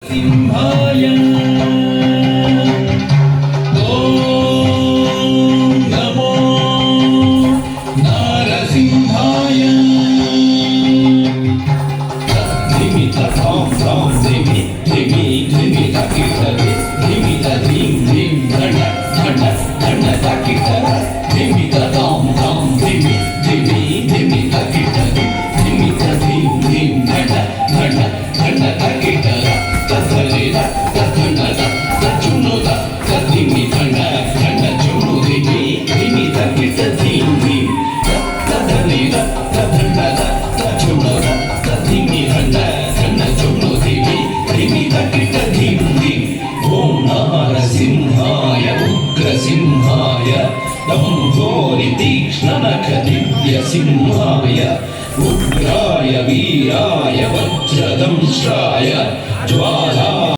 सिंहाय ओम नमो नारसिंहाय धिमि ताम ताम धिमि धिमि धिमि ताकिटरे धिमि ता धीम धीम धन धन धन ताकिटरे धिमि ताम ताम धिमि धिमि धिमि ताकिटरे धिमि ता धीम धीम धन धन धन ताकिटरे तथलिदा तथनदा तचुनोदा तधिमि धन धन चुनु धिमि धिमि ताकिट धीम धीम तथलिदा तथनदा तचुनोदा तधिमि धन धन चुनु धिमि धिमि ताकिट धीम धीम ओम नारसिंहाय उग्रसिंहाय दम्भोरि तीक्ष्णनखदिव्यसिंहाय उग्राय वीराय वज्रदंष्ट्राय ज्वाला